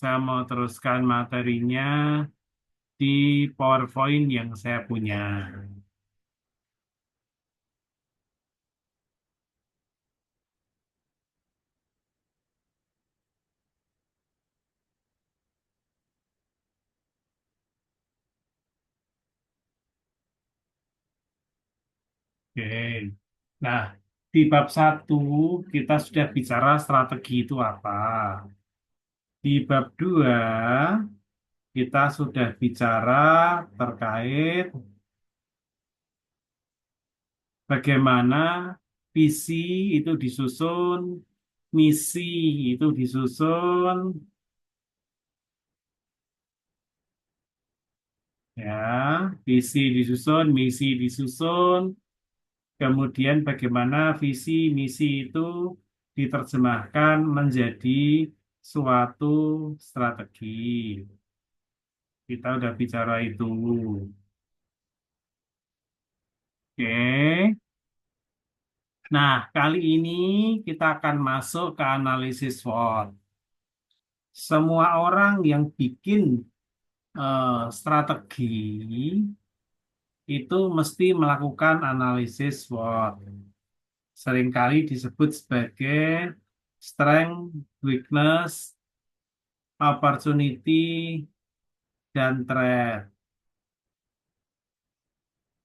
Saya mau teruskan materinya di PowerPoint yang saya punya. Oke. Nah, di bab 1 kita sudah bicara strategi itu apa. Di bab 2 kita sudah bicara terkait bagaimana visi itu disusun, misi itu disusun, ya, visi disusun, misi disusun, kemudian bagaimana visi misi itu diterjemahkan menjadi suatu strategi. Kita udah bicara itu. Oke. Nah, kali ini kita akan masuk ke analisis SWOT. Semua orang yang bikin strategi itu mesti melakukan analisis SWOT. Seringkali disebut sebagai strength, weakness, opportunity, dan threat.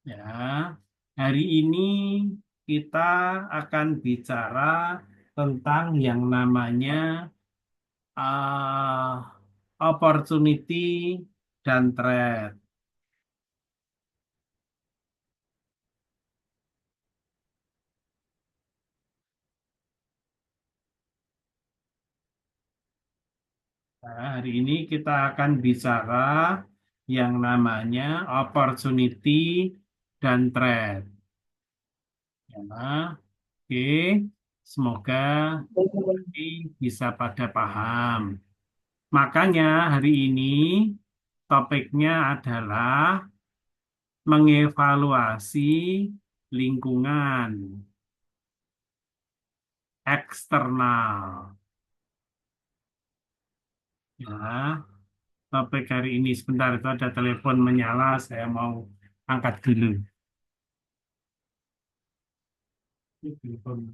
Ya, hari ini kita akan bicara tentang yang namanya opportunity dan threat. Nah, hari ini kita akan bicara yang namanya opportunity dan threat. Ya, oke, semoga nanti bisa pada paham. Makanya hari ini topiknya adalah mengevaluasi lingkungan eksternal. Ya, topik hari ini sebentar itu ada telepon menyala, saya mau angkat dulu. Ini telepon.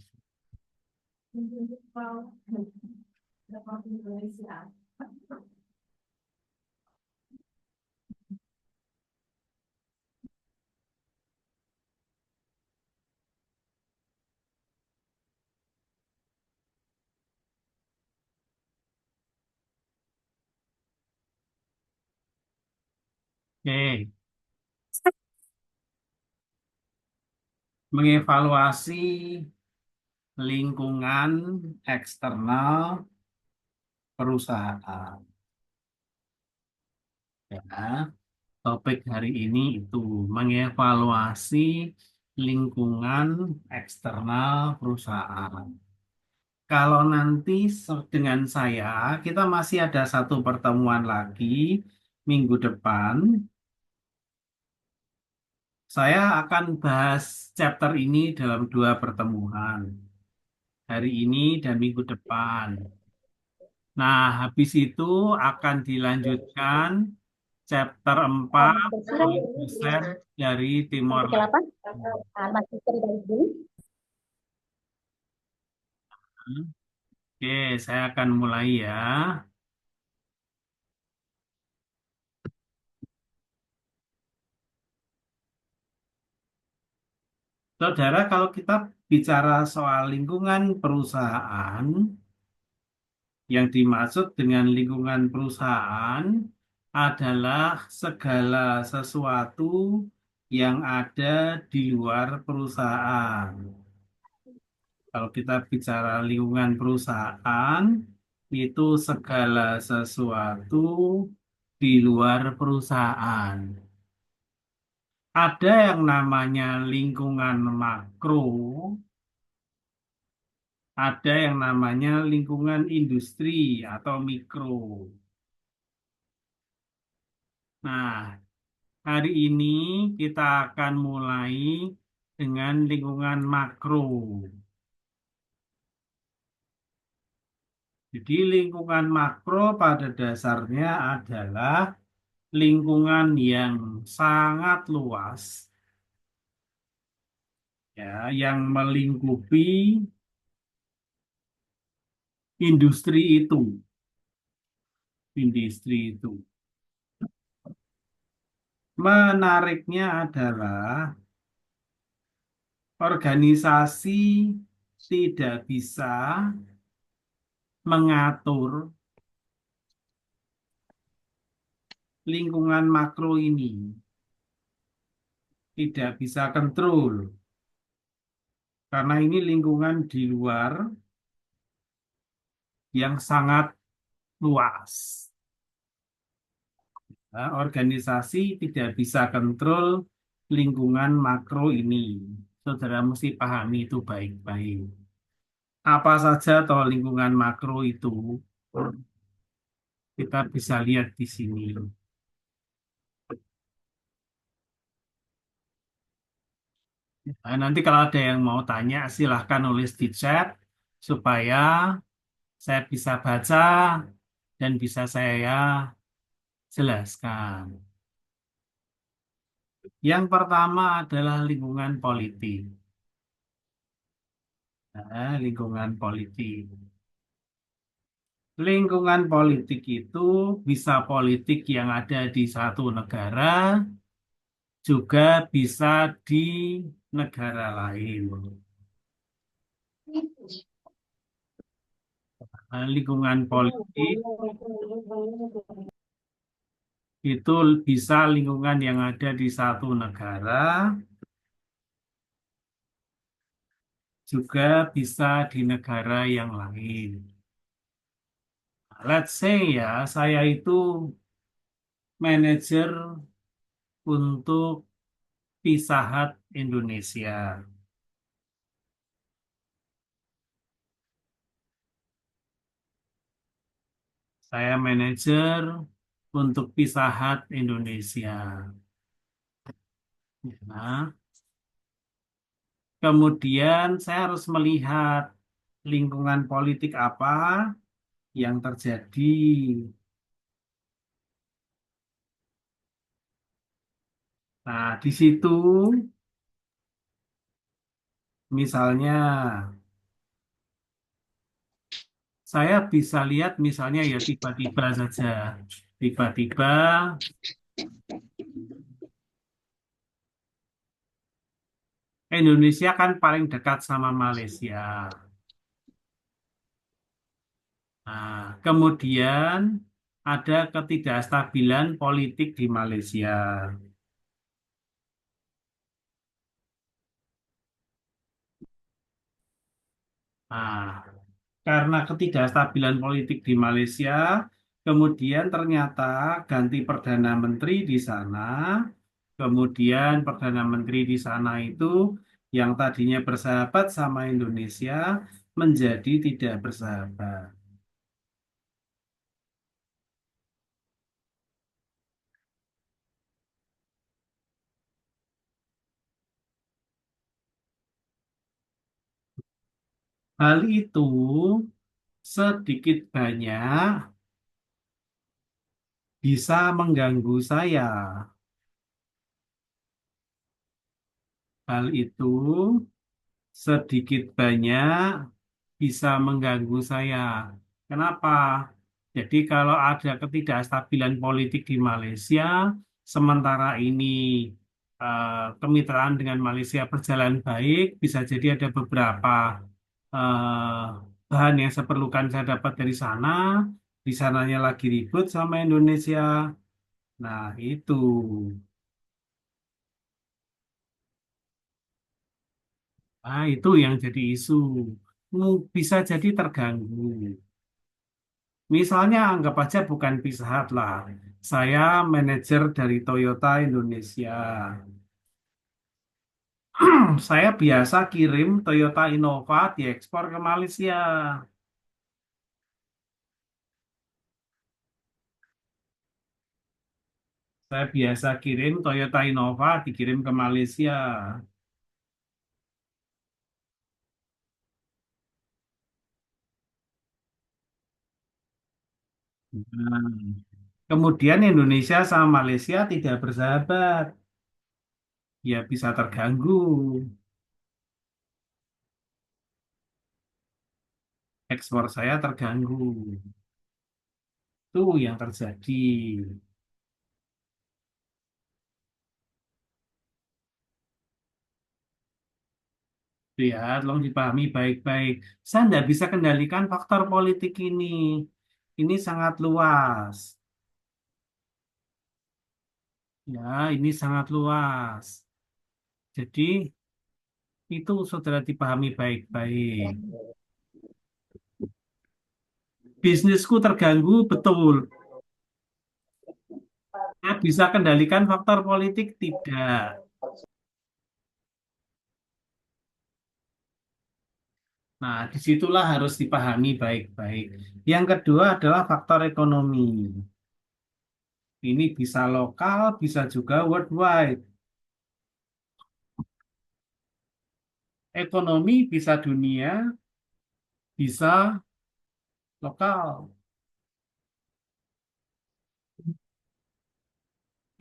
Oke, mengevaluasi lingkungan eksternal perusahaan. Ya, topik hari ini itu mengevaluasi lingkungan eksternal perusahaan. Kalau nanti dengan saya, kita masih ada satu pertemuan lagi minggu depan. Saya akan bahas chapter ini dalam dua pertemuan, hari ini dan minggu depan. Nah, habis itu akan dilanjutkan chapter 4 oleh dosen dari Timor Artikel apa? Leste. Masih cerita dulu. Oke, saya akan mulai ya. Saudara, kalau kita bicara soal lingkungan perusahaan, yang dimaksud dengan lingkungan perusahaan adalah segala sesuatu yang ada di luar perusahaan. Kalau kita bicara lingkungan perusahaan, itu segala sesuatu di luar perusahaan. Ada yang namanya lingkungan makro, ada yang namanya lingkungan industri atau mikro. Nah, hari ini kita akan mulai dengan lingkungan makro. Jadi lingkungan makro pada dasarnya adalah lingkungan yang sangat luas, ya, yang melingkupi industri itu, industri itu. Menariknya adalah organisasi tidak bisa mengatur lingkungan makro ini, tidak bisa kontrol, karena ini lingkungan di luar yang sangat luas. Nah, organisasi tidak bisa kontrol lingkungan makro ini. Saudara mesti pahami itu baik-baik. Apa saja toh lingkungan makro itu, kita bisa lihat di sini. Nah, nanti kalau ada yang mau tanya, silahkan nulis di chat supaya saya bisa baca dan bisa saya jelaskan. Yang pertama adalah lingkungan politik. Nah, lingkungan politik. Lingkungan politik itu bisa politik yang ada di satu negara, juga bisa di negara lain. Nah, lingkungan politik itu bisa lingkungan yang ada di satu negara, juga bisa di negara yang lain. Let's say ya, saya itu manajer untuk Pizza Hut Indonesia. Saya manajer untuk Pizza Hut Indonesia. Nah, kemudian saya harus melihat lingkungan politik apa yang terjadi. Nah, di situ misalnya saya bisa lihat misalnya ya tiba-tiba saja. Tiba-tiba Indonesia kan paling dekat sama Malaysia. Nah, kemudian ada ketidakstabilan politik di Malaysia. Nah, karena ketidakstabilan politik di Malaysia, kemudian ternyata ganti Perdana Menteri di sana, kemudian Perdana Menteri di sana itu yang tadinya bersahabat sama Indonesia menjadi tidak bersahabat. Hal itu sedikit banyak bisa mengganggu saya. Hal itu sedikit banyak bisa mengganggu saya. Kenapa? Jadi kalau ada ketidakstabilan politik di Malaysia, sementara ini kemitraan dengan Malaysia berjalan baik, bisa jadi ada beberapa eh, bahan yang saya perlukan saya dapat dari sana, di sananya lagi ribut sama Indonesia. Nah, itu. Nah, itu yang jadi isu. Bisa jadi terganggu. Misalnya anggap aja bukan Pizza Hut lah. Saya manajer dari Toyota Indonesia. Saya biasa kirim Toyota Innova diekspor ke Malaysia. Saya biasa kirim Toyota Innova dikirim ke Malaysia. Nah, kemudian Indonesia sama Malaysia tidak bersahabat, ya bisa terganggu. Ekspor saya terganggu. Itu yang terjadi. Itu ya, tolong dipahami baik-baik. Saya tidak bisa kendalikan faktor politik ini. Ini sangat luas. Ya, ini sangat luas. Jadi, itu saudara dipahami baik-baik. Bisnisku terganggu, betul. Saya bisa kendalikan faktor politik, tidak. Nah, disitulah harus dipahami baik-baik. Yang kedua adalah faktor ekonomi. Ini bisa lokal, bisa juga worldwide. Ekonomi bisa dunia, bisa lokal.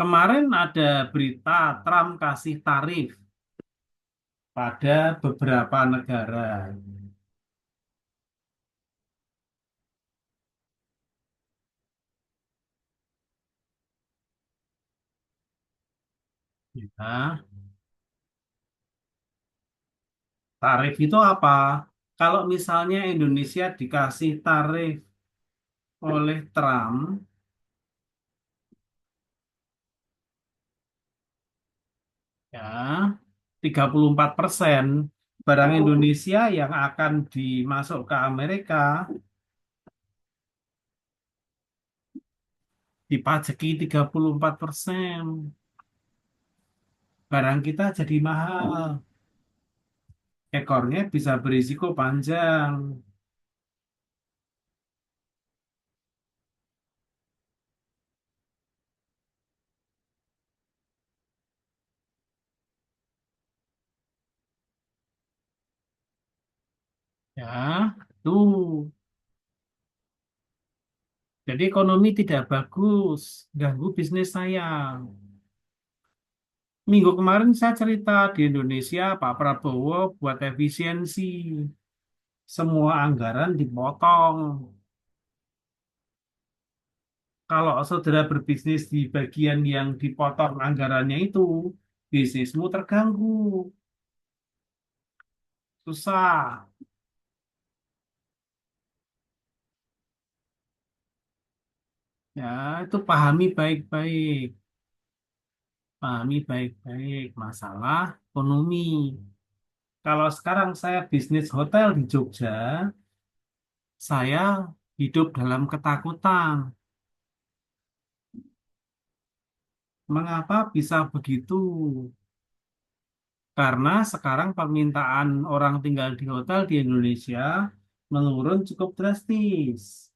Kemarin ada berita Trump kasih tarif pada beberapa negara. Ya, tarif itu apa? Kalau misalnya Indonesia dikasih tarif oleh Trump, ya 34% barang Indonesia yang akan dimasuk ke Amerika dipajaki 34%. Barang kita jadi mahal. Ekornya bisa berisiko panjang. Ya, tuh. Jadi ekonomi tidak bagus, ganggu bisnis saya. Minggu kemarin saya cerita di Indonesia, Pak Prabowo buat efisiensi. Semua anggaran dipotong. Kalau saudara berbisnis di bagian yang dipotong anggarannya itu, bisnismu terganggu, susah. Ya, itu pahami baik-baik. Pahami baik-baik masalah ekonomi. Kalau sekarang saya bisnis hotel di Jogja, saya hidup dalam ketakutan. Mengapa bisa begitu? Karena sekarang permintaan orang tinggal di hotel di Indonesia menurun cukup drastis.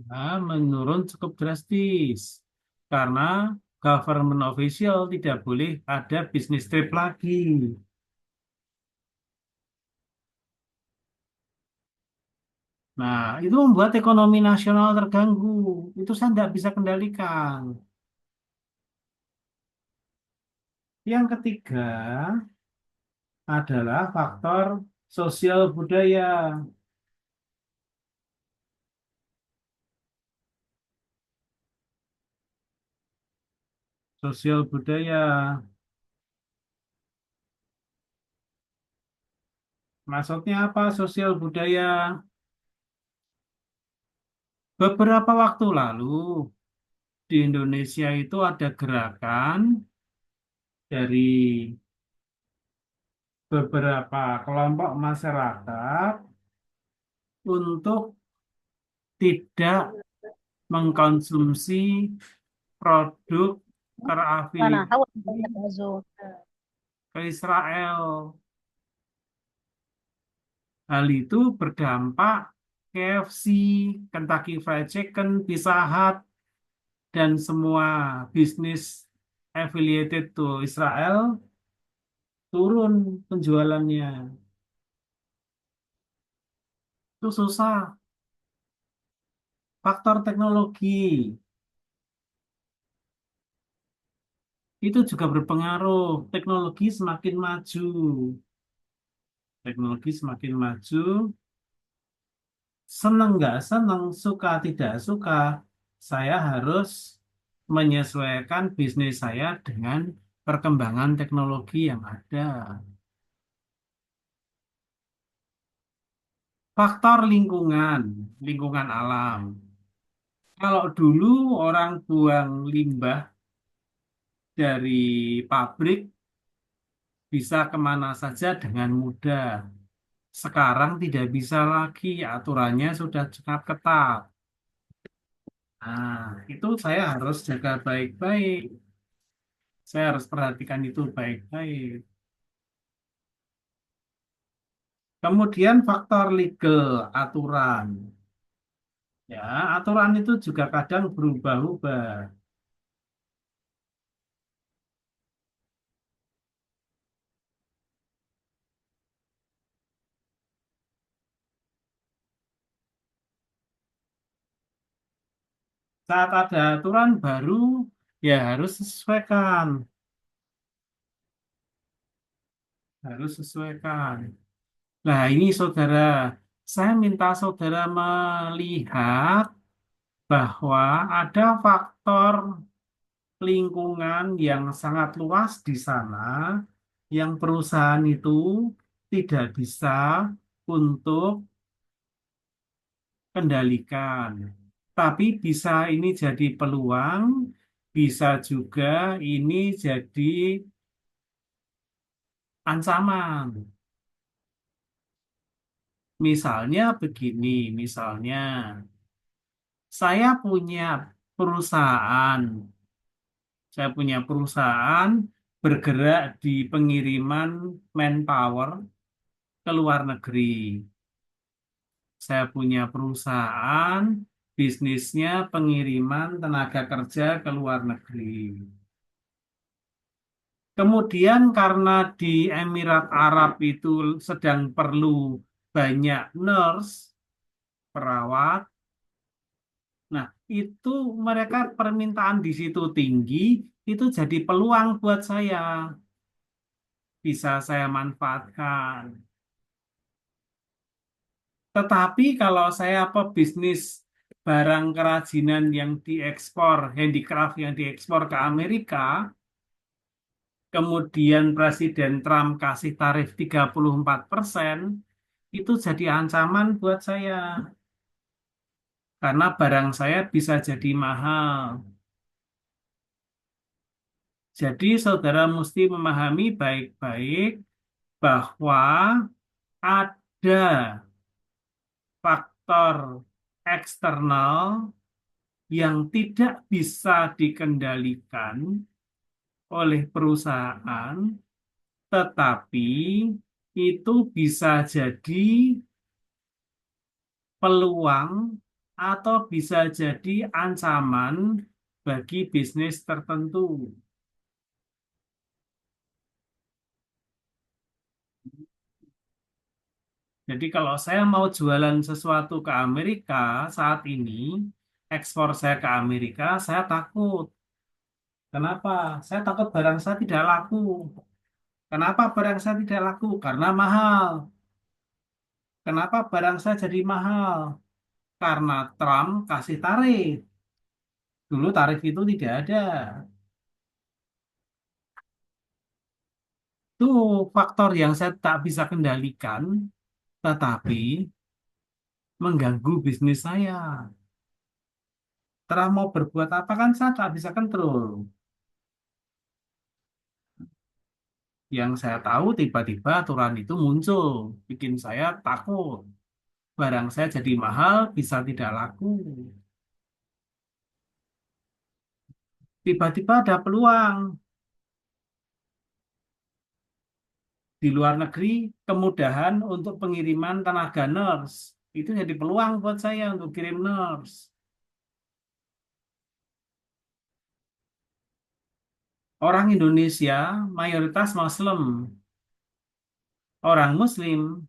Nah, menurun cukup drastis. Karena government official tidak boleh ada bisnis trip lagi. Nah, itu membuat ekonomi nasional terganggu. Itu saya tidak bisa kendalikan. Yang ketiga adalah faktor sosial budaya. Sosial budaya. Maksudnya apa sosial budaya? Beberapa waktu lalu di Indonesia itu ada gerakan dari beberapa kelompok masyarakat untuk tidak mengkonsumsi produk أنا terafiliasi هحاول أبلغ الزوم. ke Israel. Hal itu berdampak KFC, Kentucky Fried Chicken, Pizza Hut, dan semua bisnis affiliated to Israel, turun penjualannya. Itu susah. Faktor teknologi itu juga berpengaruh. Teknologi semakin maju. Teknologi semakin maju. Senang nggak senang, suka tidak suka, saya harus menyesuaikan bisnis saya dengan perkembangan teknologi yang ada. Faktor lingkungan, lingkungan alam. Kalau dulu orang buang limbah dari pabrik bisa kemana saja dengan mudah. Sekarang tidak bisa lagi, aturannya sudah sangat ketat. Nah, itu saya harus jaga baik-baik. Saya harus perhatikan itu baik-baik. Kemudian faktor legal, aturan. Ya, aturan itu juga kadang berubah-ubah. Saat ada aturan baru, ya harus sesuaikan. Harus sesuaikan. Nah, ini saudara, saya minta saudara melihat bahwa ada faktor lingkungan yang sangat luas di sana, yang perusahaan itu tidak bisa untuk kendalikan. Tapi bisa ini jadi peluang, bisa juga ini jadi ancaman. Misalnya begini, misalnya saya punya perusahaan, saya punya perusahaan bergerak di pengiriman manpower ke luar negeri. Saya punya perusahaan, bisnisnya pengiriman tenaga kerja ke luar negeri. Kemudian karena di Emirat Arab itu sedang perlu banyak nurse, perawat, nah itu mereka permintaan di situ tinggi, itu jadi peluang buat saya, bisa saya manfaatkan. Tetapi kalau saya pebisnis barang kerajinan yang diekspor, handicraft yang diekspor ke Amerika, kemudian Presiden Trump kasih tarif 34%, itu jadi ancaman buat saya. Karena barang saya bisa jadi mahal. Jadi saudara mesti memahami baik-baik bahwa ada faktor eksternal yang tidak bisa dikendalikan oleh perusahaan, tetapi itu bisa jadi peluang atau bisa jadi ancaman bagi bisnis tertentu. Jadi kalau saya mau jualan sesuatu ke Amerika saat ini, ekspor saya ke Amerika, saya takut. Kenapa? Saya takut barang saya tidak laku. Kenapa barang saya tidak laku? Karena mahal. Kenapa barang saya jadi mahal? Karena Trump kasih tarif. Dulu tarif itu tidak ada. Itu faktor yang saya tak bisa kendalikan, tetapi mengganggu bisnis saya. Terah mau berbuat apa kan saya tak bisa kontrol. Yang saya tahu tiba-tiba aturan itu muncul, bikin saya takut. Barang saya jadi mahal, bisa tidak laku. Tiba-tiba ada peluang di luar negeri, kemudahan untuk pengiriman tenaga nurse. Itu jadi peluang buat saya untuk kirim nurse. Orang Indonesia mayoritas Muslim. Orang Muslim,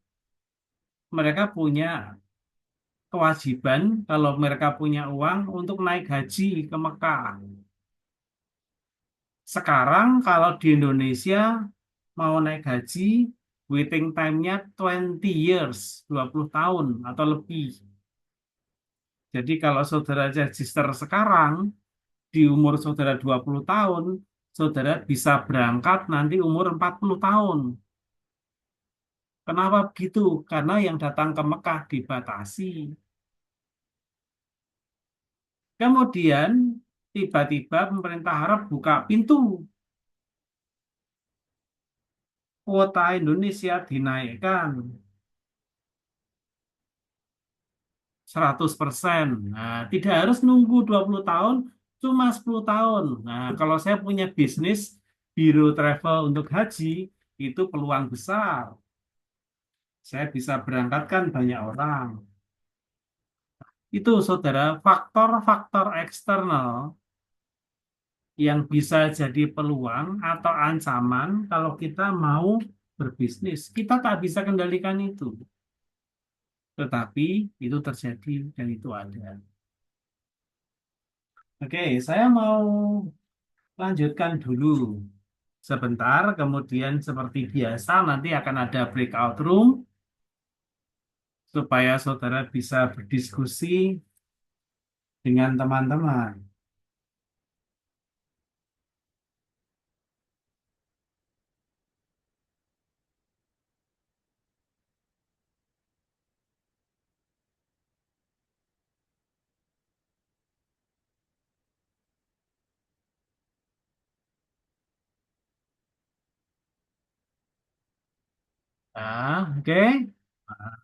mereka punya kewajiban kalau mereka punya uang untuk naik haji ke Mekah. Sekarang kalau di Indonesia mau naik haji, waiting time-nya 20 years, 20 tahun atau lebih. Jadi kalau saudara register sekarang, di umur saudara 20 tahun, saudara bisa berangkat nanti umur 40 tahun. Kenapa begitu? Karena yang datang ke Mekah dibatasi. Kemudian tiba-tiba pemerintah Arab buka pintu, kuota Indonesia dinaikkan 100%. Nah, tidak harus nunggu 20 tahun, cuma 10 tahun. Nah, kalau saya punya bisnis biro travel untuk haji, itu peluang besar. Saya bisa berangkatkan banyak orang. Itu, saudara, faktor-faktor eksternal yang bisa jadi peluang atau ancaman kalau kita mau berbisnis. Kita tak bisa kendalikan itu, tetapi itu terjadi dan itu ada. Oke, saya mau lanjutkan dulu sebentar, kemudian seperti biasa nanti akan ada breakout room supaya saudara bisa berdiskusi dengan teman-teman. Nah, oke. Nah,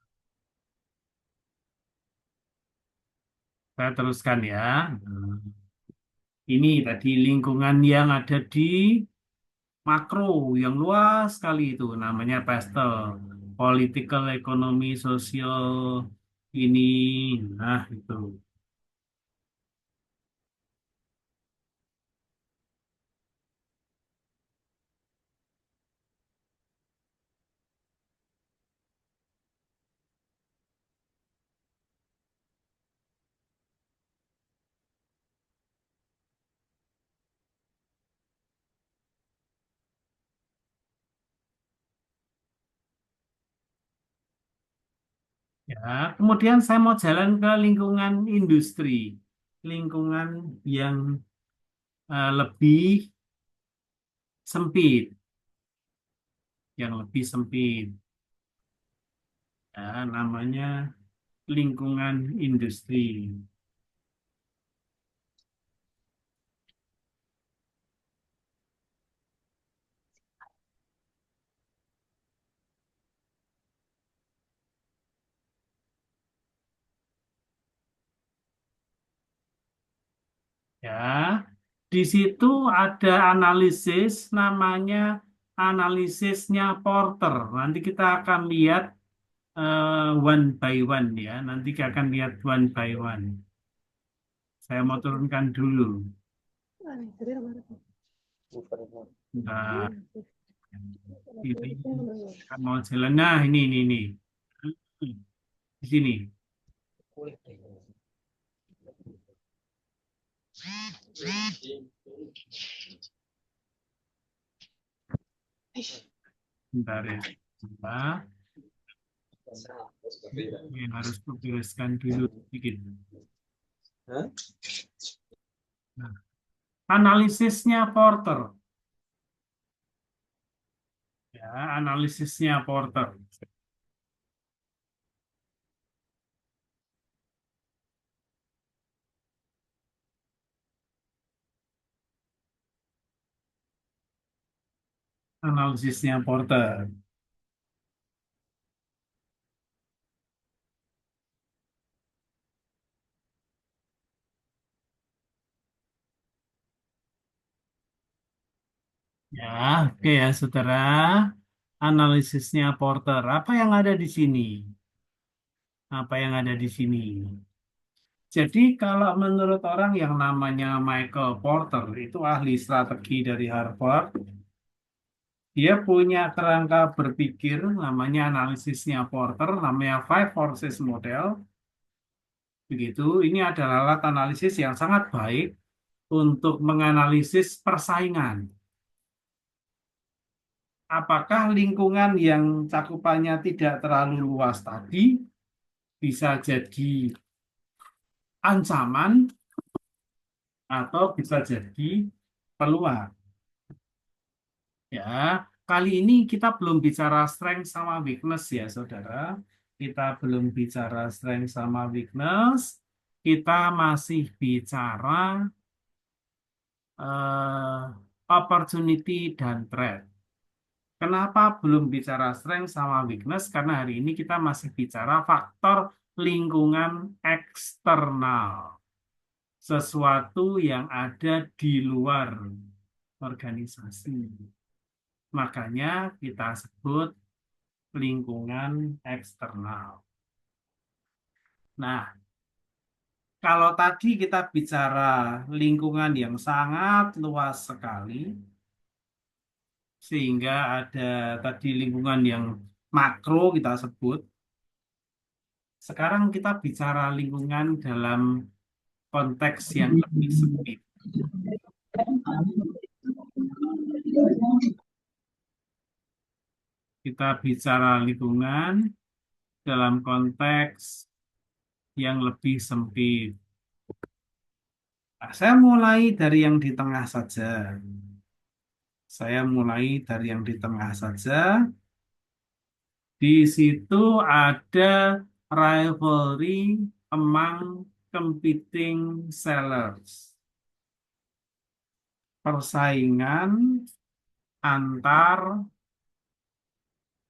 saya teruskan ya. Nah, ini tadi lingkungan yang ada di makro yang luas sekali itu namanya pastel, political, ekonomi, sosial ini, nah itu ya. Kemudian saya mau jalan ke lingkungan industri, lingkungan yang lebih sempit, yang lebih sempit, ya, namanya lingkungan industri. Ya, di situ ada analisis namanya analisisnya Porter. Nanti kita akan lihat one by one ya. Nanti kita akan lihat one by one. Saya mau turunkan dulu. Nah, ini mau jalan. Nah, ini. Di sini. Bentar ya. Bentar. Ini harus tuliskan dulu sedikit. Nah, analisisnya Porter. Ya, analisisnya Porter. Analisisnya Porter. Ya, oke ya, saudara. Analisisnya Porter. Apa yang ada di sini? Apa yang ada di sini? Jadi kalau menurut orang yang namanya Michael Porter, itu ahli strategi dari Harvard, dia punya kerangka berpikir, namanya analisisnya Porter, namanya Five Forces Model. Begitu, ini adalah alat analisis yang sangat baik untuk menganalisis persaingan. Apakah lingkungan yang cakupannya tidak terlalu luas tadi bisa jadi ancaman atau bisa jadi peluang? Ya, kali ini kita belum bicara strength sama weakness ya, saudara. Kita belum bicara strength sama weakness. Kita masih bicara opportunity dan threat. Kenapa belum bicara strength sama weakness? Karena hari ini kita masih bicara faktor lingkungan eksternal. Sesuatu yang ada di luar organisasi. Makanya kita sebut lingkungan eksternal. Nah, kalau tadi kita bicara lingkungan yang sangat luas sekali, sehingga ada tadi lingkungan yang makro kita sebut, sekarang kita bicara lingkungan dalam konteks yang lebih sempit. Kita bicara lingkungan dalam konteks yang lebih sempit. Nah, saya mulai dari yang di tengah saja. Saya mulai dari yang di tengah saja. Di situ ada rivalry among competing sellers. Persaingan antar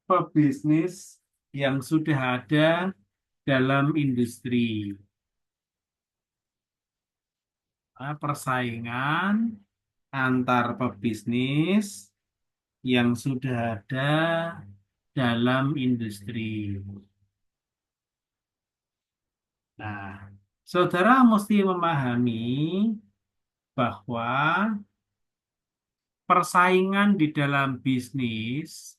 pebisnis yang sudah ada dalam industri. Persaingan antar pebisnis yang sudah ada dalam industri. Nah, saudara mesti memahami bahwa persaingan di dalam bisnis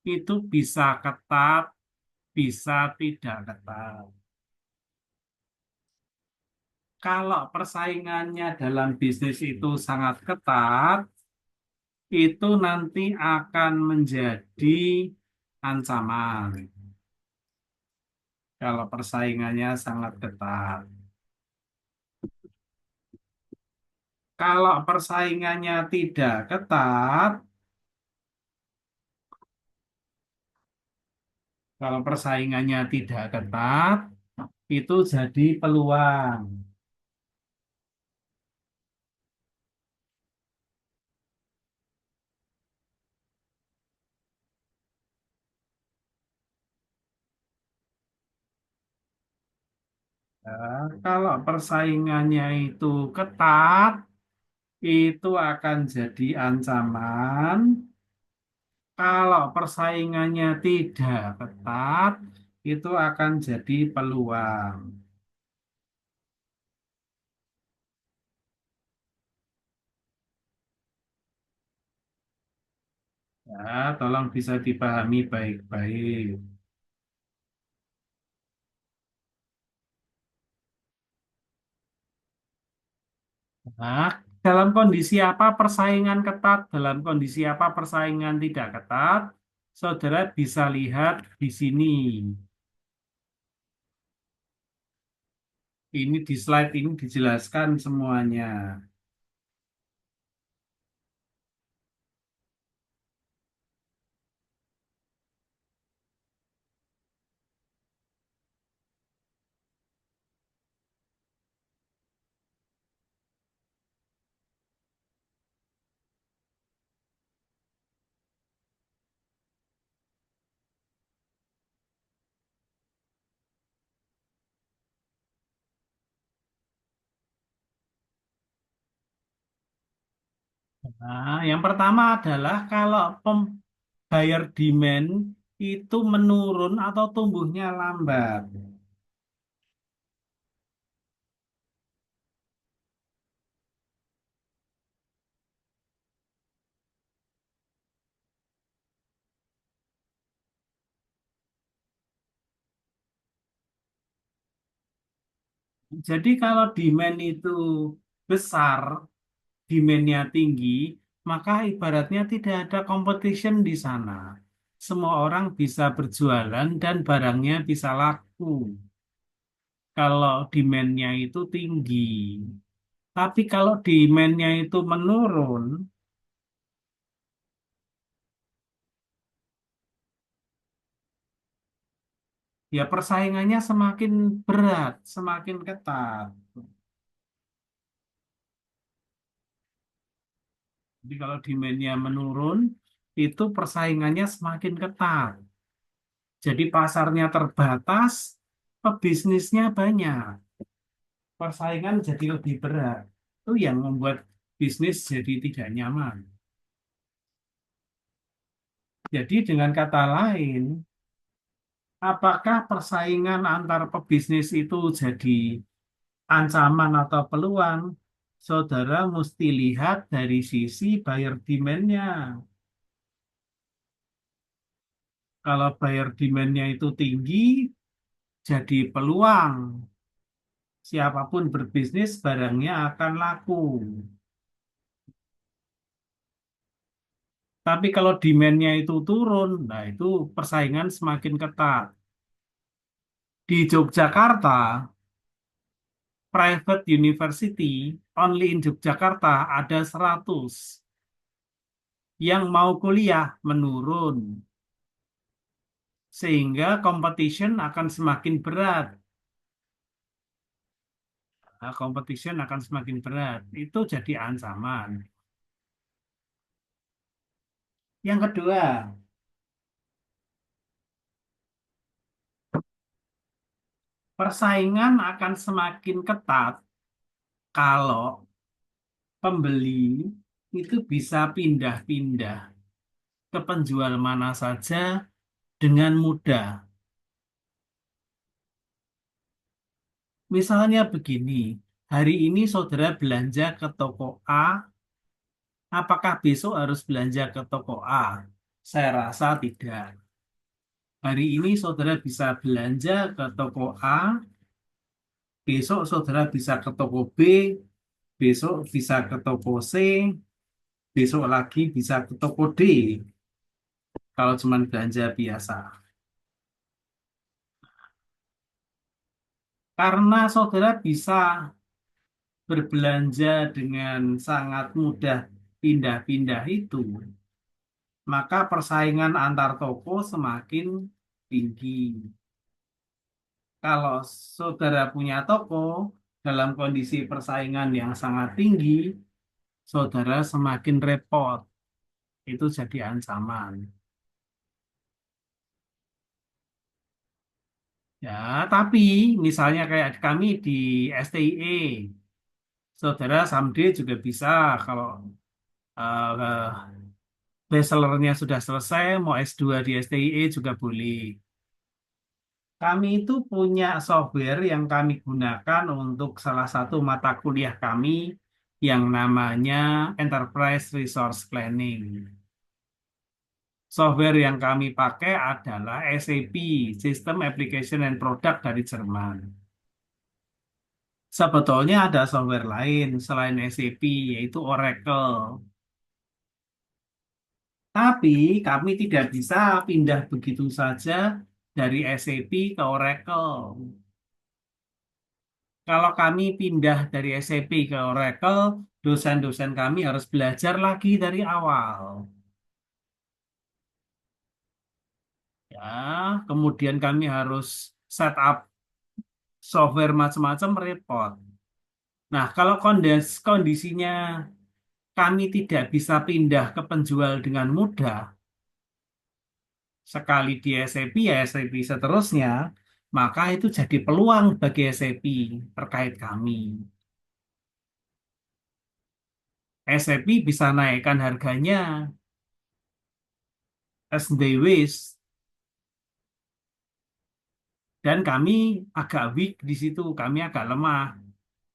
itu bisa ketat, bisa tidak ketat. Kalau persaingannya dalam bisnis itu sangat ketat, itu nanti akan menjadi ancaman. Kalau persaingannya sangat ketat. Kalau persaingannya tidak ketat, kalau persaingannya tidak ketat, itu jadi peluang. Ya, kalau persaingannya itu ketat, itu akan jadi ancaman. Kalau persaingannya tidak ketat, itu akan jadi peluang. Ya, tolong bisa dipahami baik-baik. Nah, dalam kondisi apa persaingan ketat, dalam kondisi apa persaingan tidak ketat, saudara bisa lihat di sini. Ini di slide ini dijelaskan semuanya. Nah, yang pertama adalah kalau buyer demand itu menurun atau tumbuhnya lambat. Jadi kalau demand itu besar, demand-nya tinggi, maka ibaratnya tidak ada competition di sana. Semua orang bisa berjualan dan barangnya bisa laku kalau demand-nya itu tinggi. Tapi kalau demand-nya itu menurun, ya persaingannya semakin berat, semakin ketat. Jadi kalau demand-nya menurun, itu persaingannya semakin ketat. Jadi pasarnya terbatas, pebisnisnya banyak. Persaingan jadi lebih berat. Itu yang membuat bisnis jadi tidak nyaman. Jadi dengan kata lain, apakah persaingan antar pebisnis itu jadi ancaman atau peluang? Saudara mesti lihat dari sisi buyer demand-nya. Kalau buyer demand-nya itu tinggi, jadi peluang. Siapapun berbisnis, barangnya akan laku. Tapi kalau demand-nya itu turun, nah itu persaingan semakin ketat. Di Yogyakarta, private university, only in Yogyakarta ada 100. Yang mau kuliah menurun. Sehingga competition akan semakin berat. Nah, competition akan semakin berat. Itu jadi ancaman. Yang kedua, persaingan akan semakin ketat kalau pembeli itu bisa pindah-pindah ke penjual mana saja dengan mudah. Misalnya begini, hari ini saudara belanja ke toko A, apakah besok harus belanja ke toko A? Saya rasa tidak. Hari ini saudara bisa belanja ke toko A, besok saudara bisa ke toko B, besok bisa ke toko C, besok lagi bisa ke toko D, kalau cuma belanja biasa. Karena saudara bisa berbelanja dengan sangat mudah pindah-pindah itu, maka persaingan antar toko semakin tinggi. Kalau saudara punya toko dalam kondisi persaingan yang sangat tinggi, saudara semakin repot. Itu jadi ancaman. Ya, tapi misalnya kayak kami di STIE, saudara someday juga bisa kalau bachelornya sudah selesai, mau S2 di STIE juga boleh. Kami itu punya software yang kami gunakan untuk salah satu mata kuliah kami yang namanya Enterprise Resource Planning. Software yang kami pakai adalah SAP, System Application and Product dari Jerman. Sebetulnya ada software lain selain SAP, yaitu Oracle. Tapi kami tidak bisa pindah begitu saja dari SAP ke Oracle. Kalau kami pindah dari SAP ke Oracle, dosen-dosen kami harus belajar lagi dari awal. Ya, kemudian kami harus set up software macam-macam repot. Nah, kalau kondisinya kami tidak bisa pindah ke penjual dengan mudah, sekali di SAP ya SAP seterusnya, maka itu jadi peluang bagi SAP terkait kami. SAP bisa naikkan harganya as they wish, dan kami agak weak di situ, kami agak lemah.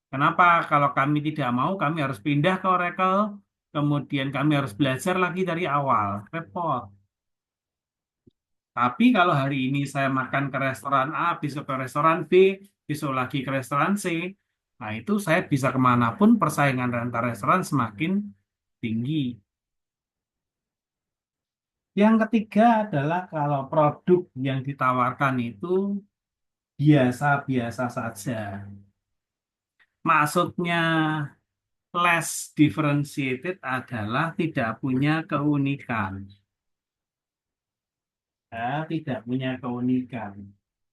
Kenapa? Kalau kami tidak mau, kami harus pindah ke Oracle, kemudian kami harus belajar lagi dari awal. Repot. Tapi kalau hari ini saya makan ke restoran A, besok ke restoran B, besok lagi ke restoran C, nah itu saya bisa kemanapun persaingan antar restoran semakin tinggi. Yang ketiga adalah kalau produk yang ditawarkan itu biasa-biasa saja. Maksudnya less differentiated adalah tidak punya keunikan. Ya, tidak punya keunikan.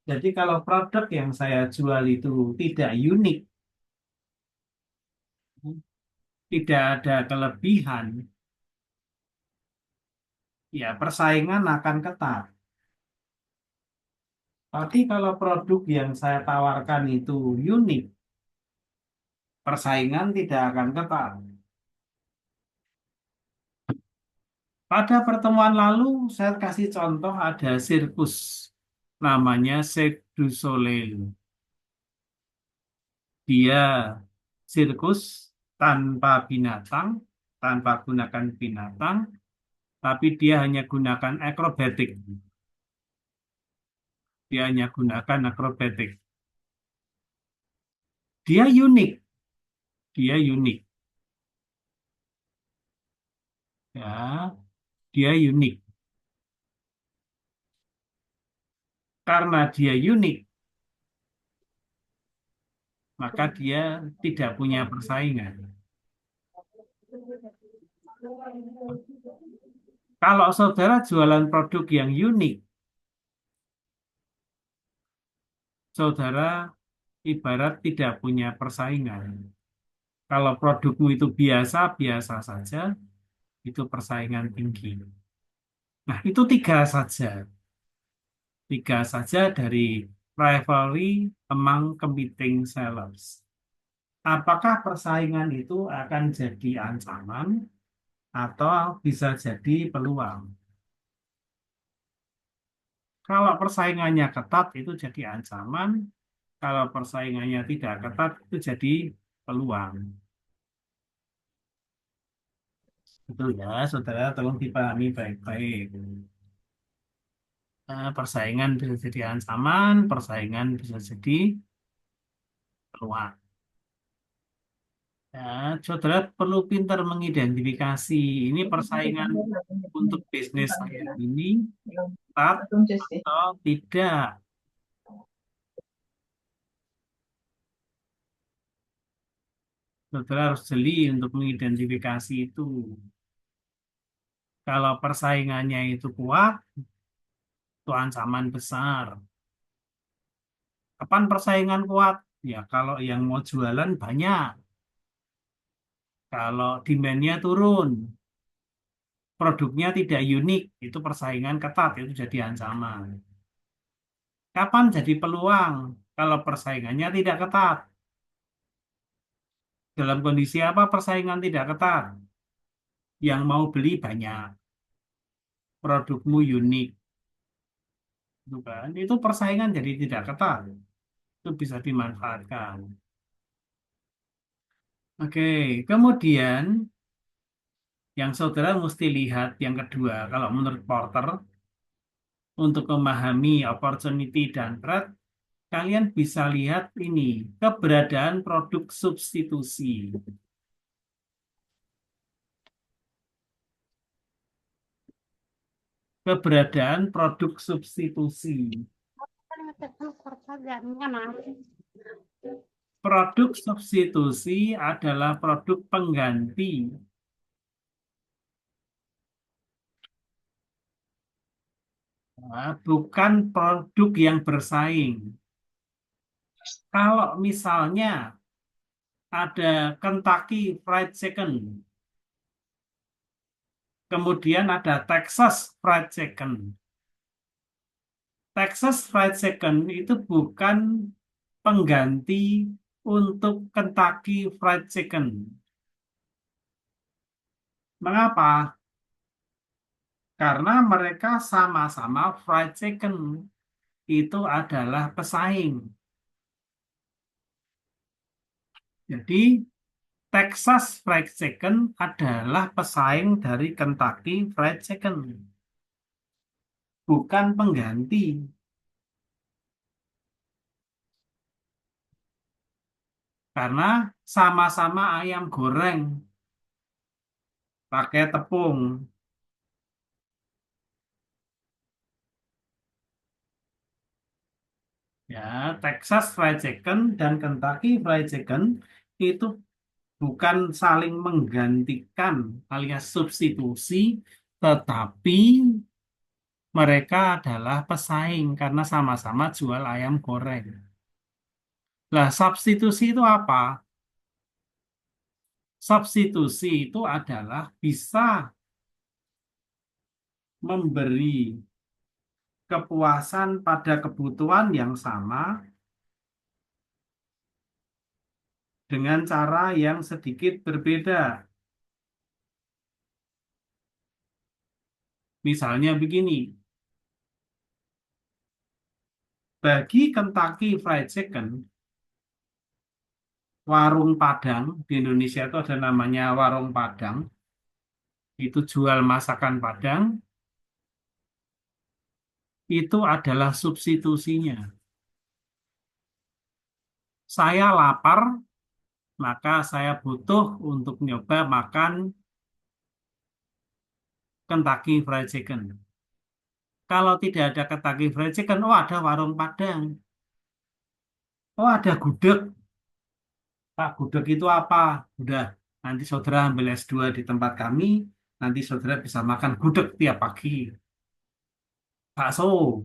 Jadi kalau produk yang saya jual itu tidak unik, tidak ada kelebihan, ya persaingan akan ketat. Tapi kalau produk yang saya tawarkan itu unik, persaingan tidak akan ketat. Pada pertemuan lalu, saya kasih contoh ada sirkus, namanya Cirque du Soleil. Dia sirkus tanpa binatang, tanpa gunakan binatang, tapi dia hanya gunakan akrobatik. Dia hanya gunakan akrobatik. Dia unik, dia unik. Ya, dia unik. Karena dia unik, maka dia tidak punya persaingan. Kalau saudara jualan produk yang unik, saudara ibarat tidak punya persaingan. Kalau produkmu itu biasa-biasa saja, itu persaingan tinggi. Nah, itu tiga saja dari rivalry among competing sellers. Apakah persaingan itu akan jadi ancaman atau bisa jadi peluang? Kalau persaingannya ketat itu jadi ancaman, kalau persaingannya tidak ketat itu jadi peluang. Betul ya, saudara, tolong dipahami baik-baik. Persaingan bisa jadi ancaman, persaingan bisa jadi peluang. Ya, saudara perlu pintar mengidentifikasi ini persaingan untuk bisnis saya ini ketat atau tidak. Saudara harus jeli untuk mengidentifikasi itu. Kalau persaingannya itu kuat, itu ancaman besar. Kapan persaingan kuat? Ya, kalau yang mau jualan banyak. Kalau demand-nya turun, produknya tidak unik, itu persaingan ketat, itu jadi ancaman. Kapan jadi peluang? Kalau persaingannya tidak ketat. Dalam kondisi apa persaingan tidak ketat? Yang mau beli banyak, produkmu unik, itu kan? Itu persaingan jadi tidak ketat, itu bisa dimanfaatkan. Oke, kemudian yang saudara mesti lihat yang kedua, kalau menurut Porter, untuk memahami opportunity dan threat, kalian bisa lihat ini, keberadaan produk substitusi. Keberadaan produk substitusi. Produk substitusi adalah produk pengganti, bukan produk yang bersaing. Kalau misalnya ada Kentucky Fried Chicken, kemudian ada Texas Fried Chicken. Texas Fried Chicken itu bukan pengganti untuk Kentucky Fried Chicken. Mengapa? Karena mereka sama-sama fried chicken. Itu adalah pesaing. Jadi, Texas Fried Chicken adalah pesaing dari Kentucky Fried Chicken. bukan pengganti. Karena sama-sama ayam goreng pakai tepung. Ya, Texas Fried Chicken dan Kentucky Fried Chicken itu bukan saling menggantikan alias substitusi, tetapi mereka adalah pesaing karena sama-sama jual ayam goreng. Lah, substitusi itu apa? Substitusi itu adalah bisa memberi kepuasan pada kebutuhan yang sama dengan cara yang sedikit berbeda. Misalnya begini, bagi Kentucky Fried Chicken, warung Padang di Indonesia itu ada namanya warung Padang, itu jual masakan Padang, itu adalah substitusinya. Saya lapar, maka saya butuh untuk nyoba makan Kentucky Fried Chicken. Kalau tidak ada Kentucky Fried Chicken, oh ada warung Padang. Oh ada gudeg. Pak, gudeg itu apa? Udah, nanti saudara ambil S2 di tempat kami, nanti saudara bisa makan gudeg tiap pagi. Bakso,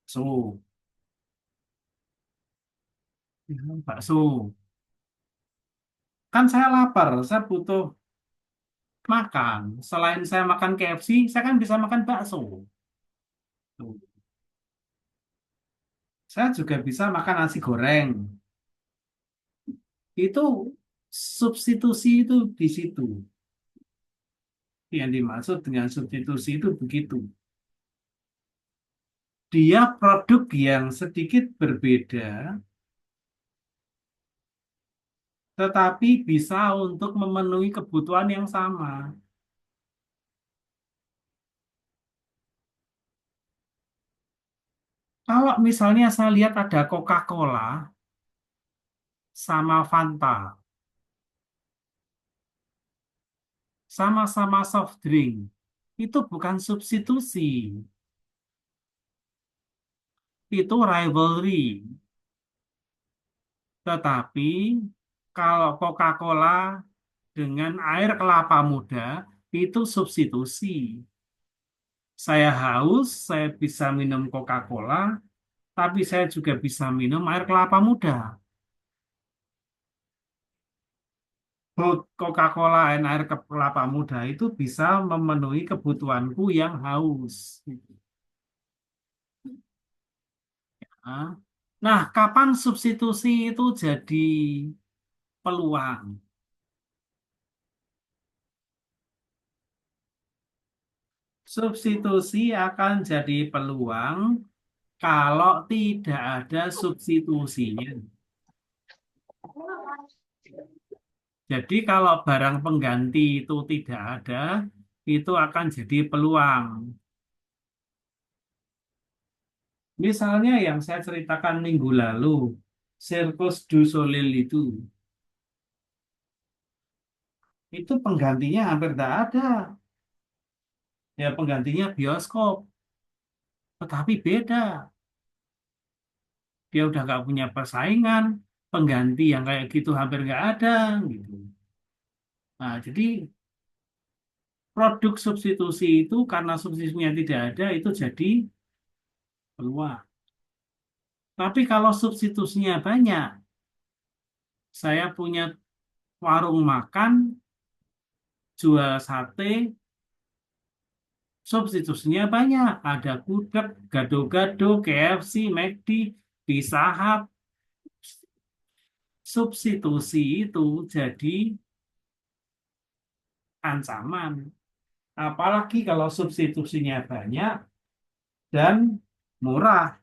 bakso, bakso. Kan saya lapar, saya butuh makan. Selain saya makan KFC, saya kan bisa makan bakso. Tuh. Saya juga bisa makan nasi goreng. Itu substitusi itu di situ. Yang dimaksud dengan substitusi itu begitu. Dia produk yang sedikit berbeda, tetapi bisa untuk memenuhi kebutuhan yang sama. Kalau misalnya saya lihat ada Coca-Cola sama Fanta, sama-sama soft drink, itu bukan substitusi, itu rivalry. Tetapi kalau Coca-Cola dengan air kelapa muda, itu substitusi. Saya haus, saya bisa minum Coca-Cola, tapi saya juga bisa minum air kelapa muda. Both Coca-Cola dan air kelapa muda itu bisa memenuhi kebutuhanku yang haus. Nah, nah, kapan substitusi itu jadi peluang? Substitusi akan jadi peluang kalau tidak ada substitusinya. Jadi kalau barang pengganti itu tidak ada, itu akan jadi peluang. Misalnya yang saya ceritakan minggu lalu, Circus du Soleil itu penggantinya hampir tidak ada. Ya penggantinya bioskop, tetapi beda. Dia udah nggak punya persaingan, pengganti yang kayak gitu hampir nggak ada, gitu. Nah, jadi produk substitusi itu karena substitusinya tidak ada, itu jadi peluang. Tapi kalau substitusinya banyak, saya punya warung makan, jual sate, substitusinya banyak. Ada gudeg, gado-gado, KFC, McD, Pizza Hut. Substitusi itu jadi ancaman. Apalagi kalau substitusinya banyak dan murah.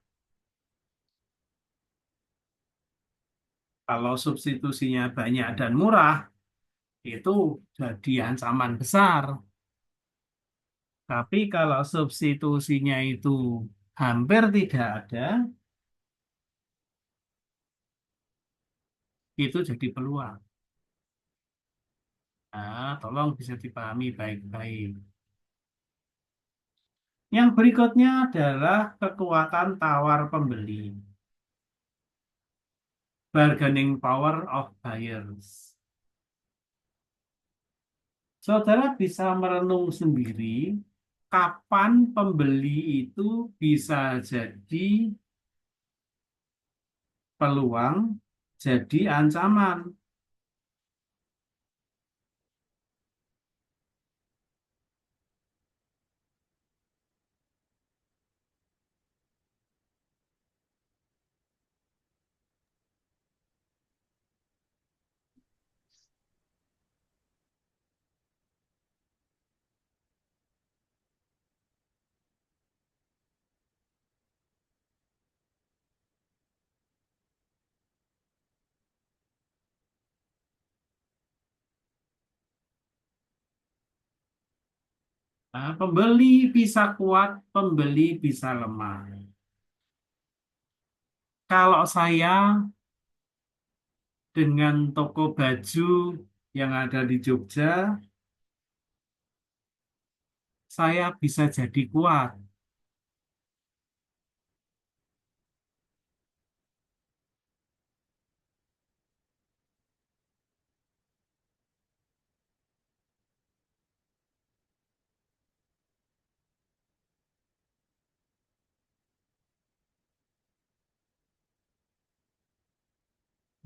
Kalau substitusinya banyak dan murah, itu jadi ancaman besar. Tapi kalau substitusinya itu hampir tidak ada, itu jadi peluang. Nah, tolong bisa dipahami baik-baik. Yang berikutnya adalah kekuatan tawar pembeli, bargaining power of buyers. Saudara bisa merenung sendiri kapan pembeli itu bisa jadi peluang, jadi ancaman. Nah, pembeli bisa kuat, pembeli bisa lemah. Kalau saya dengan toko baju yang ada di Jogja, saya bisa jadi kuat.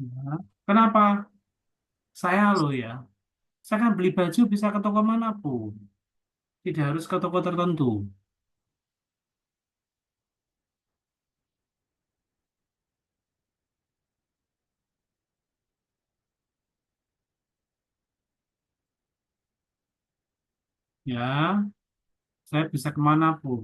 Nah, kenapa? Saya loh ya, saya kan beli baju bisa ke toko manapun, tidak harus ke toko tertentu. Ya, saya bisa kemanapun.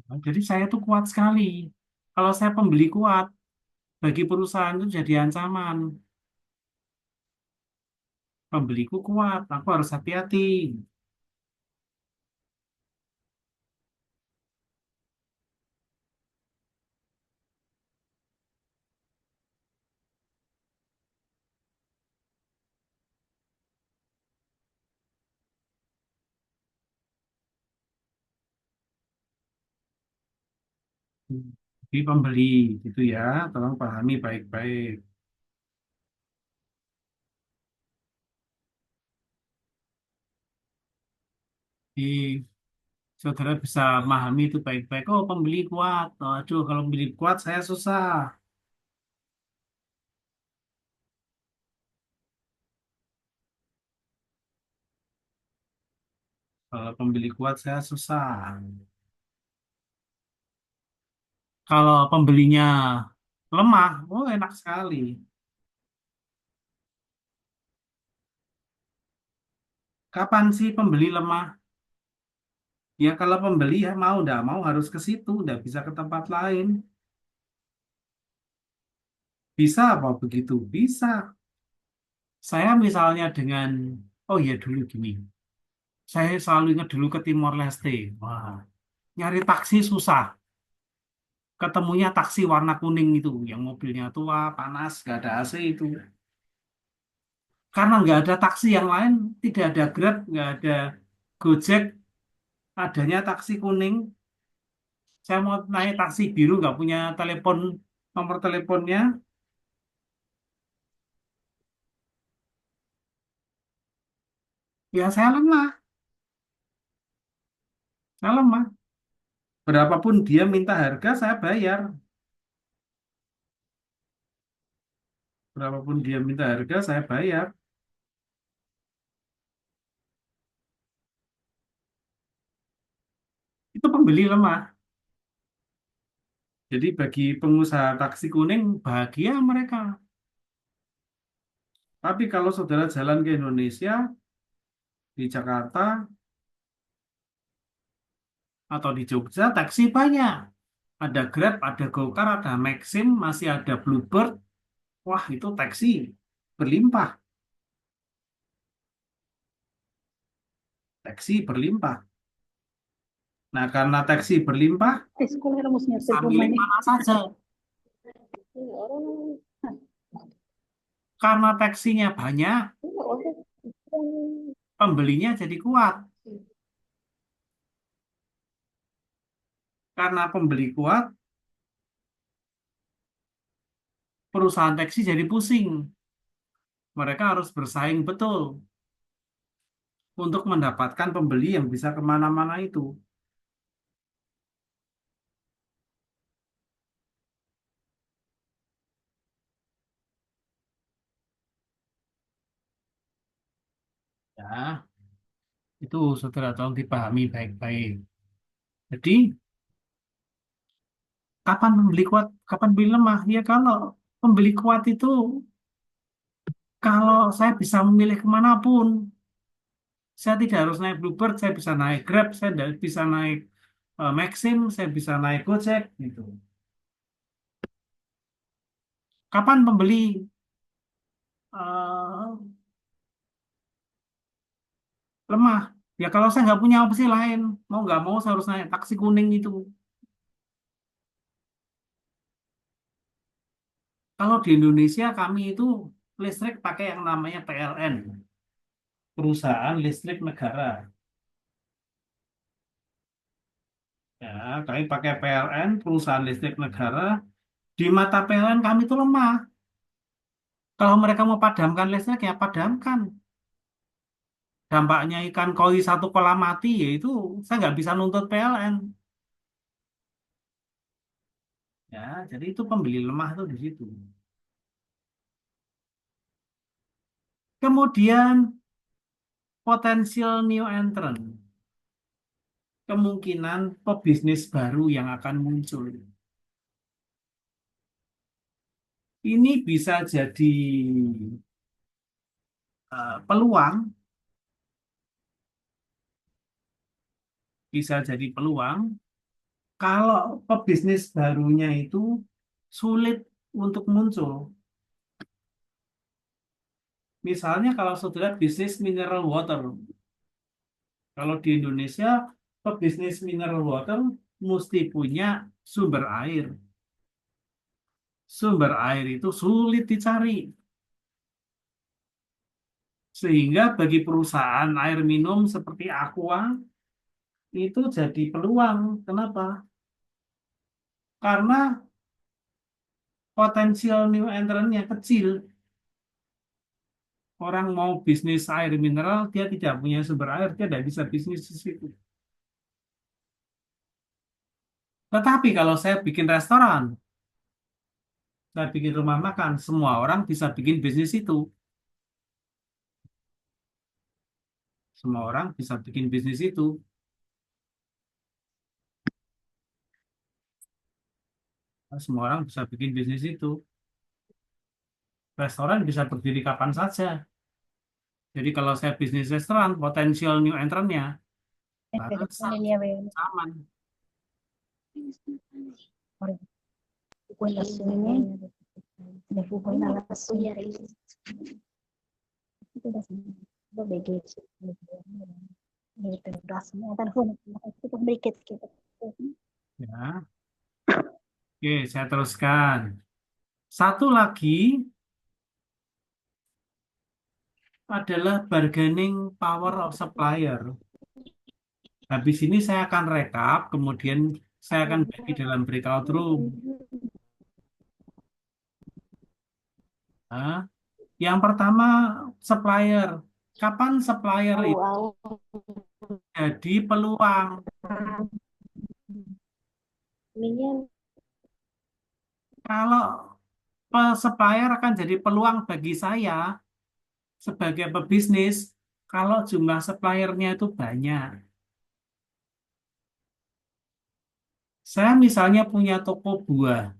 Nah, jadi saya tuh kuat sekali. Kalau saya pembeli kuat, bagi perusahaan itu jadi ancaman. Pembeliku kuat, aku harus hati-hati. Jadi pembeli gitu ya, tolong pahami baik-baik. Jadi saudara bisa memahami itu baik-baik. Oh, pembeli kuat. Oh, aduh, kalau pembeli kuat saya susah. Kalau pembeli kuat saya susah. Kalau pembelinya lemah, oh enak sekali. Kapan sih pembeli lemah? Ya kalau pembeli ya mau ndak mau harus ke situ, ndak bisa ke tempat lain. Bisa apa begitu? Bisa. Saya misalnya dengan, oh ya dulu gini, saya selalu ingat dulu ke Timor Leste. Wah, nyari taksi susah. Ketemunya taksi warna kuning itu, yang mobilnya tua, panas, gak ada AC itu. Karena nggak ada taksi yang lain, tidak ada Grab, nggak ada Gojek, adanya taksi kuning. Saya mau naik taksi biru, nggak punya telepon, nomor teleponnya, ya saya lemah, saya lemah. Berapapun dia minta harga, saya bayar. Berapapun dia minta harga, saya bayar. Itu pembeli lemah. Jadi bagi pengusaha taksi kuning, bahagia mereka. Tapi kalau saudara jalan ke Indonesia, di Jakarta, atau di Jogja, taksi banyak. Ada Grab, ada Gokar, ada Maxim, masih ada Bluebird. Wah, itu taksi berlimpah, taksi berlimpah. Nah, karena taksi berlimpah, Sekolah rumusnya bisa sebelum milih ini. mana saja. Karena taksinya banyak, pembelinya jadi kuat. Karena pembeli kuat, perusahaan taksi jadi pusing. Mereka harus bersaing betul untuk mendapatkan pembeli yang bisa kemana-mana itu. Ya, itu saudara tolong dipahami baik-baik. Jadi, kapan pembeli kuat, kapan pembeli lemah? Ya kalau pembeli kuat itu, kalau saya bisa memilih kemanapun, saya tidak harus naik Bluebird, saya bisa naik Grab, saya bisa naik Maxim, saya bisa naik Gojek, gitu. Kapan pembeli eh, lemah? Ya kalau saya nggak punya opsi lain, mau nggak mau saya harus naik taksi kuning itu. Kalau di Indonesia kami itu listrik pakai yang namanya PLN, Perusahaan Listrik Negara. Ya, kami pakai PLN, Perusahaan Listrik Negara. Di mata PLN kami itu lemah. Kalau mereka mau padamkan listrik ya padamkan. Dampaknya ikan koi satu kolam mati, yaitu saya nggak bisa nuntut PLN. Ya, jadi itu pembeli lemah itu di situ. Kemudian potensial new entrant, kemungkinan pebisnis baru yang akan muncul. Ini bisa jadi peluang, bisa jadi peluang kalau pebisnis barunya itu sulit untuk muncul. Misalnya kalau saudara bisnis mineral water, kalau di Indonesia pebisnis mineral water mesti punya sumber air. Sumber air itu sulit dicari. Sehingga bagi perusahaan air minum seperti Aqua itu jadi peluang. Kenapa? Karena potensial new entrant-nya kecil. Orang mau bisnis air mineral, dia tidak punya sumber air, dia tidak bisa bisnis di situ. Tetapi kalau saya bikin restoran, saya bikin rumah makan, semua orang bisa bikin bisnis itu. Semua orang bisa bikin bisnis itu. Semua orang bisa bikin bisnis itu. Restoran bisa berdiri kapan saja. Jadi kalau saya bisnis restoran, potensial new entrant-nya besar, Ini ya, Bel. aman. Kuenda sini, kuenda langsung ya. Itu udah udah begitu. Gitu, rasanya telepon itu sedikit gitu. Ya, oke, saya teruskan. Satu lagi adalah bargaining power of supplier. Habis ini saya akan rekap, kemudian saya akan bagi dalam breakout room. Nah, yang pertama, supplier. Kapan supplier itu Au, jadi peluang? ini Kalau supplier akan jadi peluang bagi saya sebagai pebisnis kalau jumlah suppliernya itu banyak. Saya misalnya punya toko buah,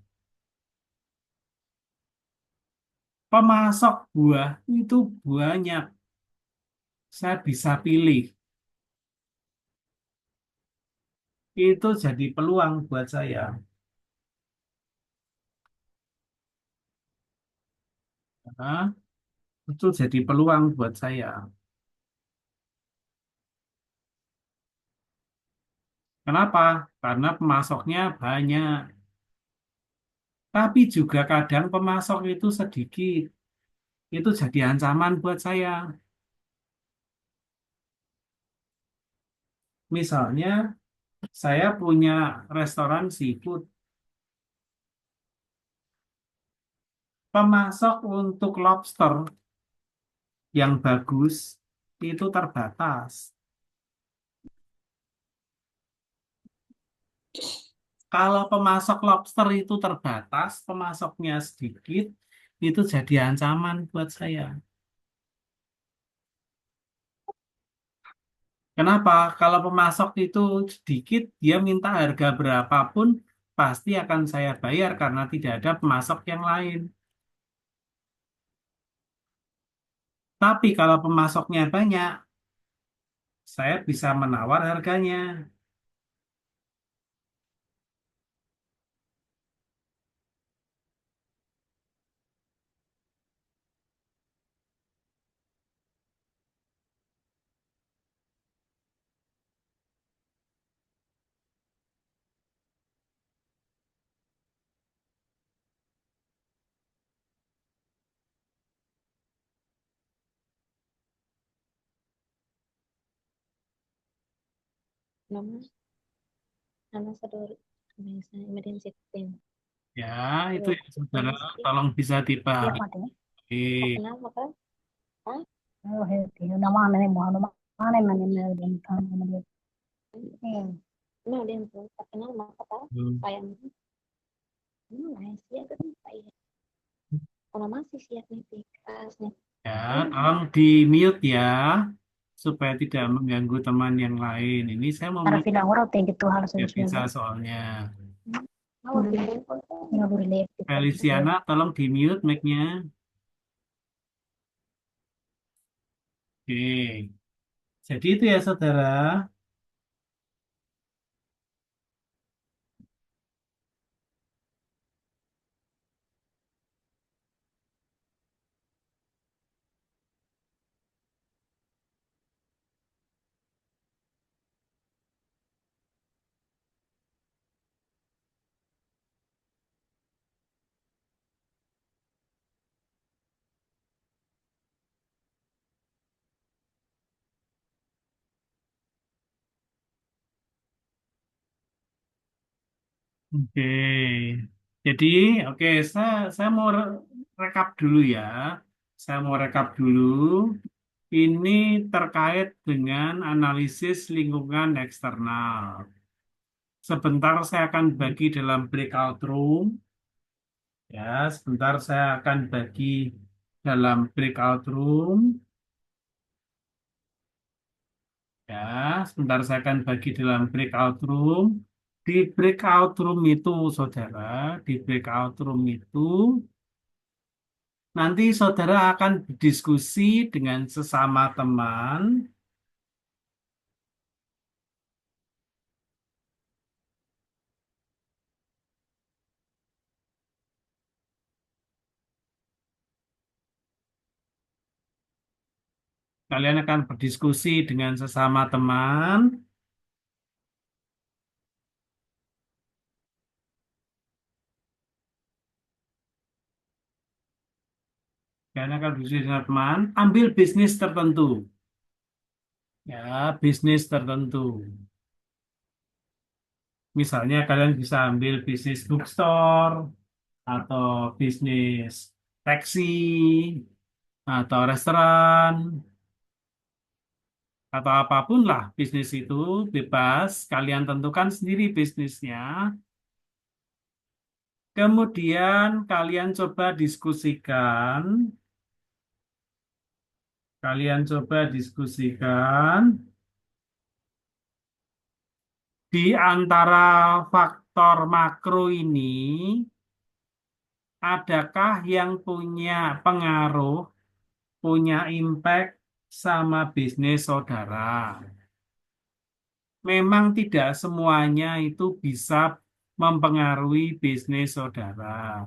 pemasok buah itu banyak. Saya bisa pilih. Itu jadi peluang buat saya. Nah, itu jadi peluang buat saya. Kenapa? Karena pemasoknya banyak. Tapi juga kadang pemasok itu sedikit. Itu jadi ancaman buat saya. Misalnya, saya punya restoran seafood. Pemasok untuk lobster yang bagus itu terbatas. Kalau pemasok lobster itu terbatas, pemasoknya sedikit, itu jadi ancaman buat saya. Kenapa? Kalau pemasok itu sedikit, dia minta harga berapapun, pasti akan saya bayar karena tidak ada pemasok yang lain. Tapi kalau pemasoknya banyak, saya bisa menawar harganya. Nama nama saudara misalnya emergency team. Ya, itu Loh, ya, saudara, emergency. tolong bisa Siap dipahami. mati. Oh, kenapa kan? Hah? Oh, healthy. Nama mana mau nama mana mana mana kan mana. Nah, dia tuh terkenal maka tahu Hmm. sayang. Sih itu kan saya. Kalau masih siap nih pikasnya. Ya, tolong di mute ya, supaya tidak mengganggu teman yang lain. Ini saya mau Para mute, bilang orang teh gitu hal ya sosial. bisa soalnya. Oh, nggak boleh lihat gitu. Feliciana, tolong di mute mic-nya. Oke, jadi itu ya saudara. Oke, jadi oke, saya mau rekap dulu ya. Saya mau rekap dulu. Ini terkait dengan analisis lingkungan eksternal. Sebentar saya akan bagi dalam breakout room. Ya, sebentar saya akan bagi dalam breakout room. Ya, sebentar saya akan bagi dalam breakout room. Di breakout room itu, saudara, di breakout room itu, nanti saudara akan berdiskusi dengan sesama teman. Kalian akan berdiskusi dengan sesama teman. Kalian akan berdiskusi dengan teman. Ambil bisnis tertentu. Ya, bisnis tertentu. Misalnya kalian bisa ambil bisnis bookstore atau bisnis taksi atau restoran atau apapun lah bisnis itu bebas. Kalian tentukan sendiri bisnisnya. Kemudian kalian coba diskusikan. Kalian coba diskusikan di antara faktor makro ini, adakah yang punya pengaruh, punya impact sama bisnis saudara? Memang tidak semuanya itu bisa mempengaruhi bisnis saudara.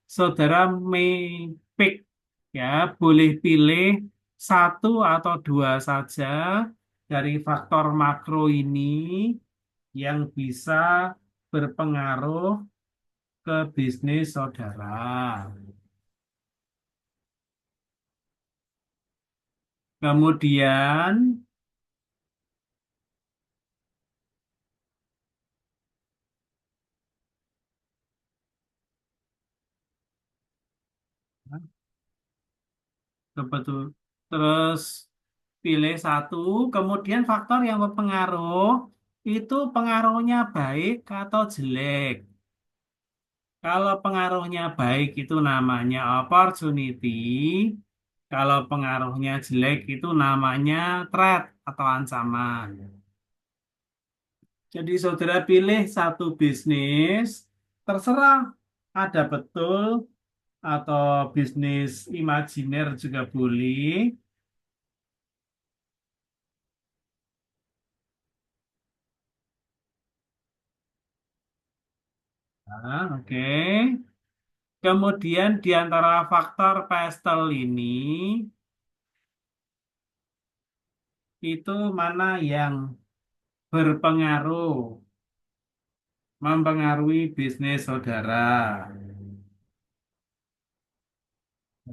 Saudara may pick Ya, boleh pilih satu atau dua saja dari faktor makro ini yang bisa berpengaruh ke bisnis saudara. Kemudian, kebetul, terus pilih satu, kemudian faktor yang berpengaruh itu pengaruhnya baik atau jelek. Kalau pengaruhnya baik itu namanya opportunity, kalau pengaruhnya jelek itu namanya threat atau ancaman. Jadi saudara pilih satu bisnis, terserah ada betul atau bisnis imajiner juga boleh. Nah, oke. Kemudian di antara faktor pastel ini, itu mana yang berpengaruh, mempengaruhi bisnis saudara.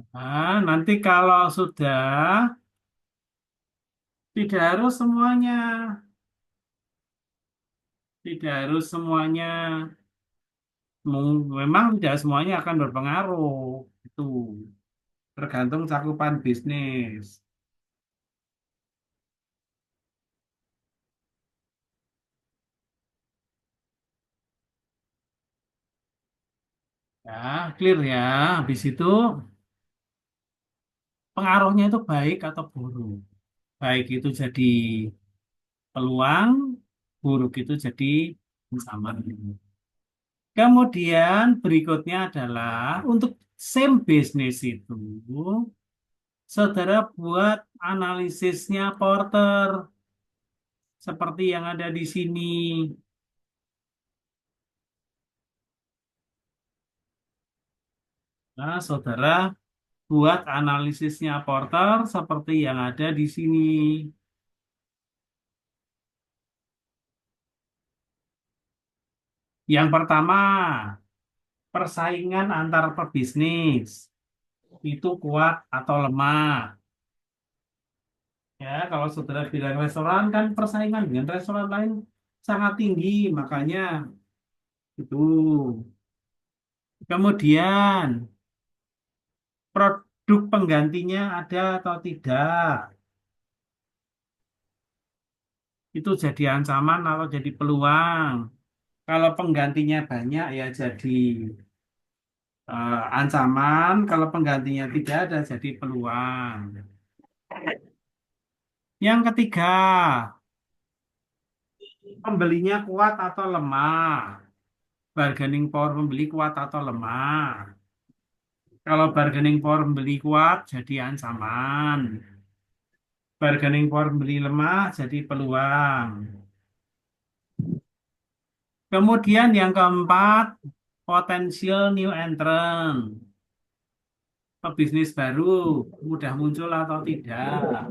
Nah, nanti kalau sudah, tidak harus semuanya, tidak harus semuanya, memang tidak semuanya akan berpengaruh. Itu tergantung cakupan bisnis. Ya, clear ya. Habis itu pengaruhnya itu baik atau buruk. Baik itu jadi peluang, buruk itu jadi ancaman. Kemudian berikutnya adalah untuk same business itu, saudara buat analisisnya Porter seperti yang ada di sini. Nah, saudara buat analisisnya Porter seperti yang ada di sini. Yang pertama, persaingan antar pebisnis itu kuat atau lemah. Ya, kalau saudara bilang restoran kan persaingan dengan restoran lain sangat tinggi, makanya itu. Kemudian, produk penggantinya ada atau tidak? Itu jadi ancaman atau jadi peluang. Kalau penggantinya banyak ya jadi ancaman, kalau penggantinya tidak ada jadi peluang. Yang ketiga, pembelinya kuat atau lemah. Bargaining power pembeli kuat atau lemah. Kalau bargaining power pembeli kuat jadi ancaman. Bargaining power pembeli lemah jadi peluang. Kemudian yang keempat, potensial new entrant. Pebisnis baru mudah muncul atau tidak.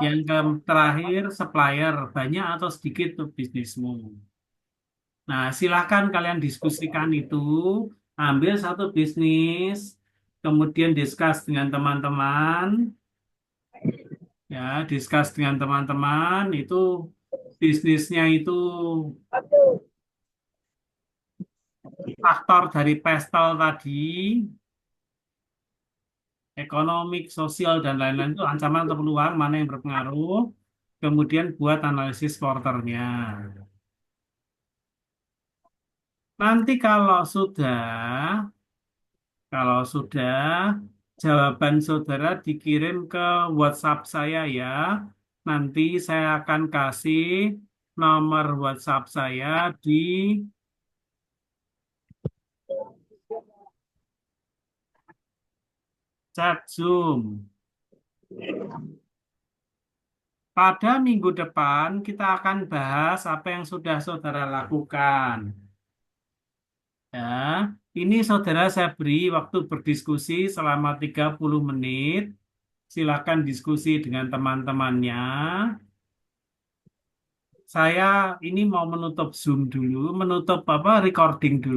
Yang terakhir, supplier banyak atau sedikit tuh bisnismu. Nah, silakan kalian diskusikan itu, ambil satu bisnis, kemudian discuss dengan teman-teman, ya, discuss dengan teman-teman itu bisnisnya itu faktor dari pestel tadi, ekonomik, sosial, dan lain-lain itu ancaman atau peluang mana yang berpengaruh, kemudian buat analisis porternya. Nanti kalau sudah, jawaban saudara dikirim ke WhatsApp saya ya. Nanti saya akan kasih nomor WhatsApp saya di chat Zoom. Pada minggu depan kita akan bahas apa yang sudah saudara lakukan. Ya. Ini saudara saya beri waktu berdiskusi selama 30 menit. Silakan diskusi dengan teman-temannya. Saya ini mau menutup Zoom dulu, menutup apa recording dulu.